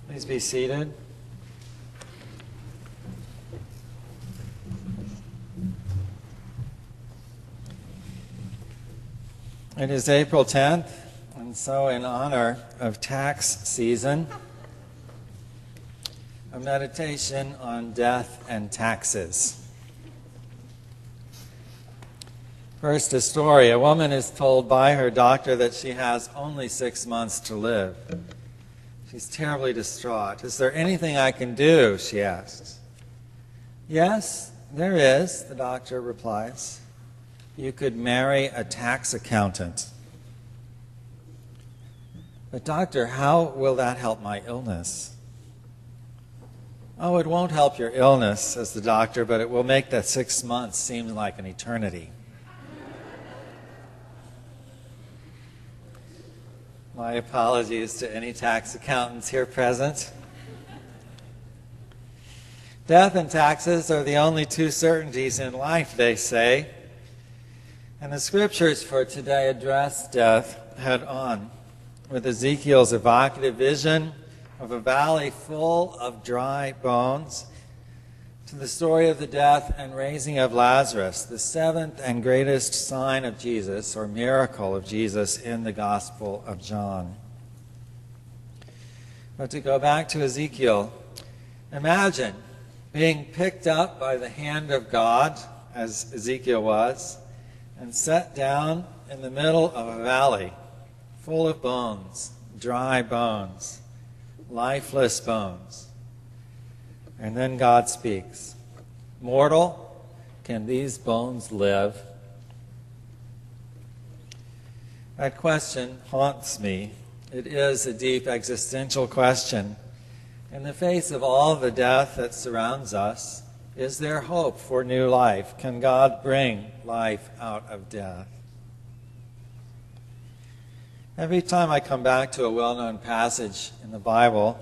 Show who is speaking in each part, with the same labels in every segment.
Speaker 1: Please be seated. It is April 10th, and so in honor of tax season, a meditation on death and taxes. First, a story. A woman is told by her doctor that she has only 6 months to live. She's terribly distraught. "Is there anything I can do?" she asks. "Yes, there is," the doctor replies. "You could marry a tax accountant." "But doctor, how will that help my illness?" "Oh, it won't help your illness," says the doctor, "but it will make that 6 months seem like an eternity." My apologies to any tax accountants here present. Death and taxes are the only two certainties in life, they say. And the scriptures for today address death head on, with Ezekiel's evocative vision of a valley full of dry bones, to the story of the death and raising of Lazarus, the seventh and greatest sign of Jesus, or miracle of Jesus, in the Gospel of John. But to go back to Ezekiel, imagine being picked up by the hand of God, as Ezekiel was, and set down in the middle of a valley full of bones, dry bones, lifeless bones. And then God speaks, "Mortal, can these bones live?" That question haunts me. It is a deep existential question. In the face of all the death that surrounds us, is there hope for new life? Can God bring life out of death? Every time I come back to a well-known passage in the Bible,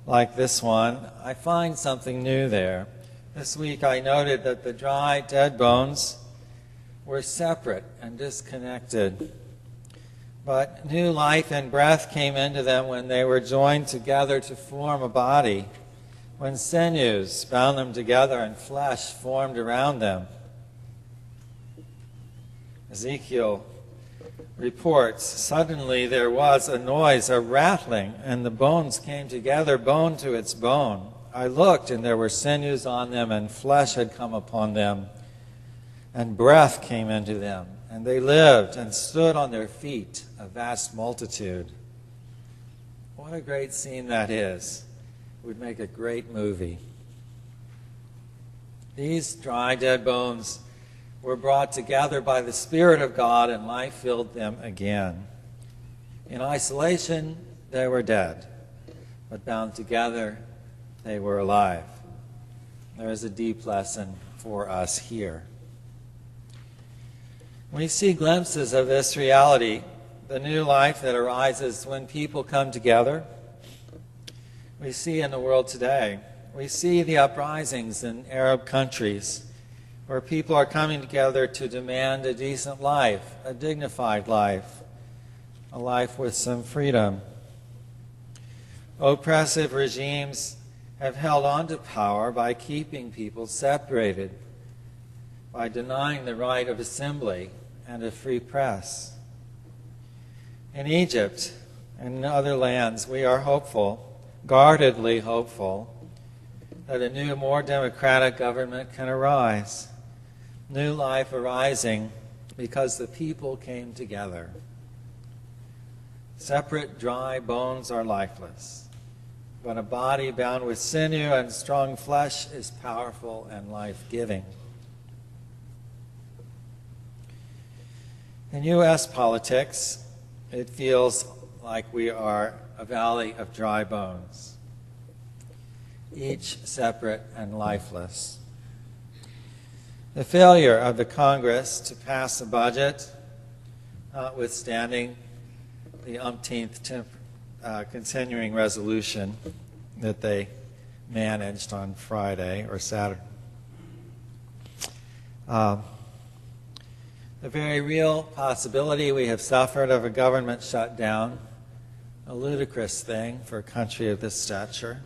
Speaker 1: like this one, I find something new there. This week I noted that the dry, dead bones were separate and disconnected. But new life and breath came into them when they were joined together to form a body, when sinews bound them together and flesh formed around them. Ezekiel reports, "Suddenly there was a noise, a rattling, and the bones came together, bone to its bone. I looked, and there were sinews on them, and flesh had come upon them, and breath came into them, and they lived and stood on their feet, a vast multitude." What a great scene that is. It would make a great movie. These dry, dead bones were brought together by the Spirit of God, and life filled them again. In isolation, they were dead, but bound together, they were alive. There is a deep lesson for us here. We see glimpses of this reality, the new life that arises when people come together. We see in the world today. We see the uprisings in Arab countries, where people are coming together to demand a decent life, a dignified life, a life with some freedom. Oppressive regimes have held on to power by keeping people separated, by denying the right of assembly and a free press. In Egypt and in other lands, we are hopeful, guardedly hopeful, that a new, more democratic government can arise. New life arising because the people came together. Separate, dry bones are lifeless, but a body bound with sinew and strong flesh is powerful and life-giving. In U.S. politics, it feels like we are a valley of dry bones, each separate and lifeless. The failure of the Congress to pass a budget, notwithstanding the umpteenth continuing resolution that they managed on Friday or Saturday. The very real possibility we have suffered of a government shutdown a ludicrous thing for a country of this stature.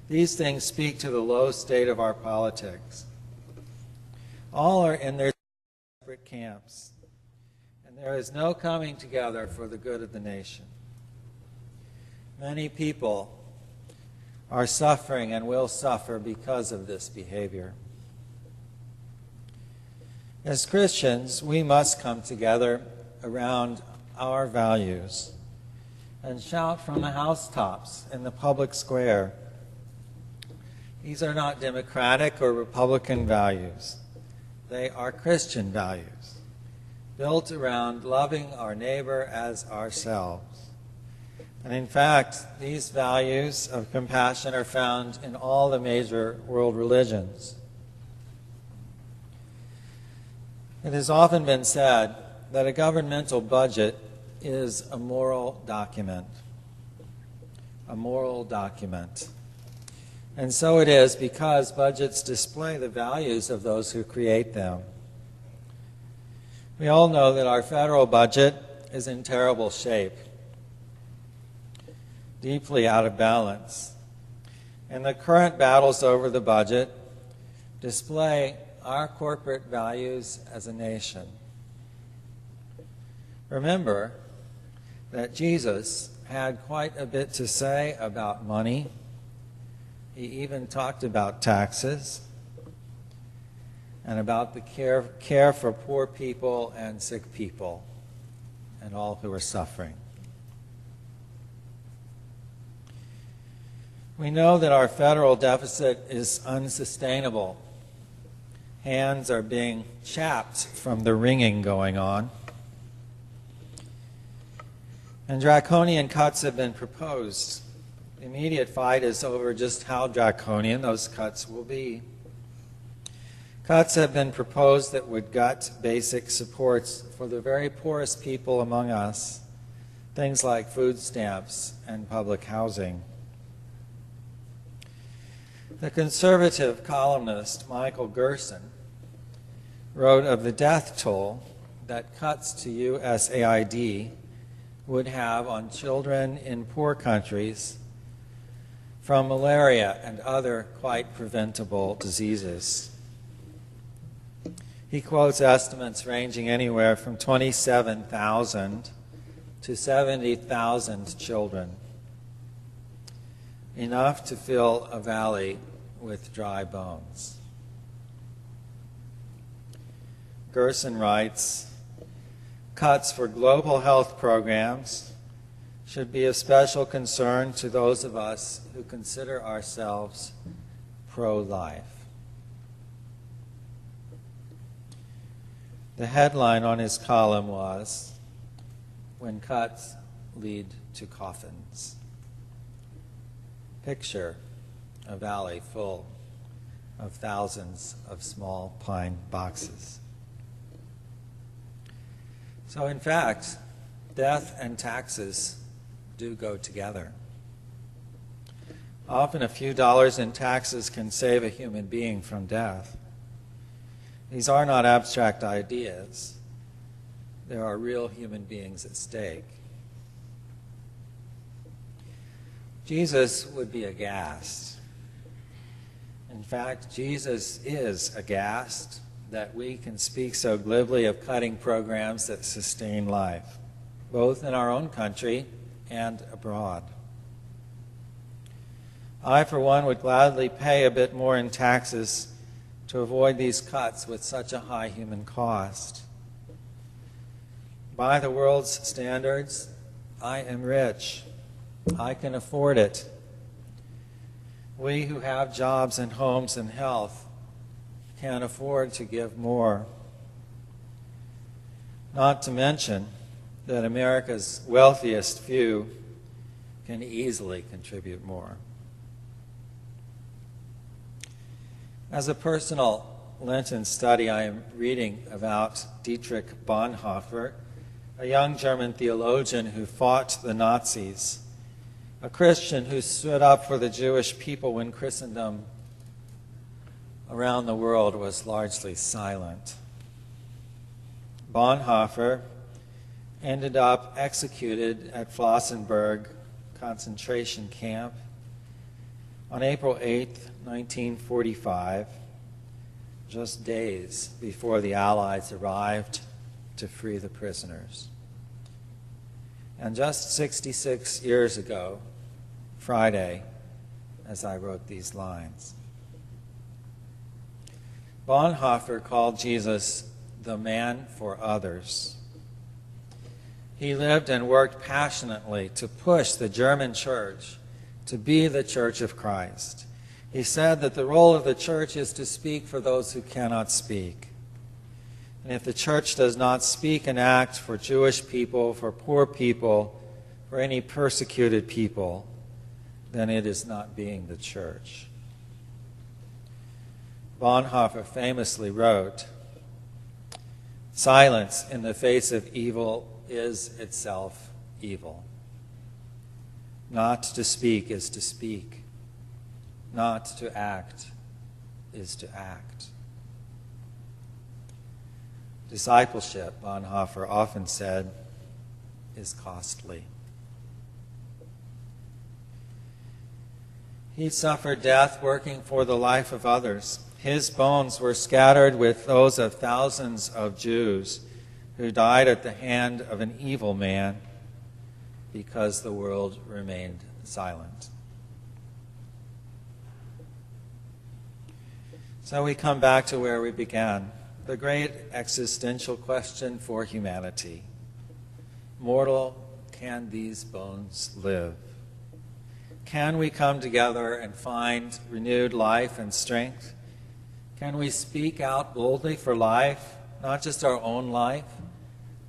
Speaker 1: These things speak to the low state of our politics. All are in their separate camps, and there is no coming together for the good of the nation. Many people are suffering and will suffer because of this behavior. As Christians, we must come together around our values and shout from the housetops in the public square. These are not Democratic or Republican values. They are Christian values, built around loving our neighbor as ourselves. And in fact, these values of compassion are found in all the major world religions. It has often been said that a governmental budget is a moral document. A moral document. And so it is because budgets display the values of those who create them. We all know that our federal budget is in terrible shape, deeply out of balance. And the current battles over the budget display our corporate values as a nation. Remember that Jesus had quite a bit to say about money. He even talked about taxes and about the care for poor people and sick people and all who are suffering. We know that our federal deficit is unsustainable. Hands are being chapped from the wringing going on. And draconian cuts have been proposed. The immediate fight is over just how draconian those cuts will be. Cuts have been proposed that would gut basic supports for the very poorest people among us, things like food stamps and public housing. The conservative columnist Michael Gerson wrote of the death toll that cuts to USAID would have on children in poor countries from malaria and other quite preventable diseases. He quotes estimates ranging anywhere from 27,000 to 70,000 children, enough to fill a valley with dry bones. Gerson writes, cuts for global health programs should be of special concern to those of us who consider ourselves pro-life. The headline on his column was, "When Cuts Lead to Coffins." Picture a valley full of thousands of small pine boxes. So in fact, death and taxes do go together. Often a few dollars in taxes can save a human being from death. These are not abstract ideas. There are real human beings at stake. Jesus would be aghast. In fact, Jesus is aghast that we can speak so glibly of cutting programs that sustain life, both in our own country and abroad. I, for one, would gladly pay a bit more in taxes to avoid these cuts with such a high human cost. By the world's standards, I am rich. I can afford it. We who have jobs and homes and health can afford to give more. Not to mention that America's wealthiest few can easily contribute more. As a personal Lenten study, I am reading about Dietrich Bonhoeffer, a young German theologian who fought the Nazis, a Christian who stood up for the Jewish people when Christendom around the world was largely silent. Bonhoeffer ended up executed at Flossenburg concentration camp on April 8, 1945, just days before the Allies arrived to free the prisoners. And just 66 years ago, Friday, as I wrote these lines, Bonhoeffer called Jesus the man for others. He lived and worked passionately to push the German church to be the Church of Christ. He said that the role of the church is to speak for those who cannot speak. And if the church does not speak and act for Jewish people, for poor people, for any persecuted people, then it is not being the church. Bonhoeffer famously wrote, "Silence in the face of evil is itself evil. Not to speak is to speak. Not to act is to act." Discipleship, Bonhoeffer often said, is costly. He suffered death working for the life of others. His bones were scattered with those of thousands of Jews who died at the hand of an evil man because the world remained silent. So we come back to where we began, the great existential question for humanity. Mortal, can these bones live? Can we come together and find renewed life and strength? Can we speak out boldly for life, not just our own life,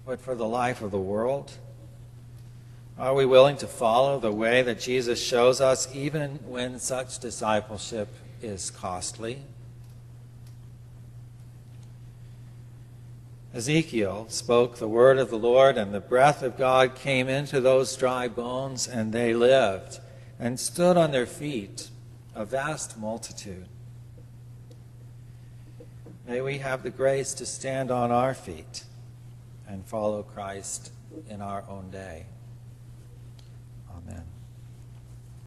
Speaker 1: but for the life of the world? Are we willing to follow the way that Jesus shows us, even when such discipleship is costly? Ezekiel spoke the word of the Lord, and the breath of God came into those dry bones, and they lived and stood on their feet, a vast multitude. May we have the grace to stand on our feet and follow Christ in our own day.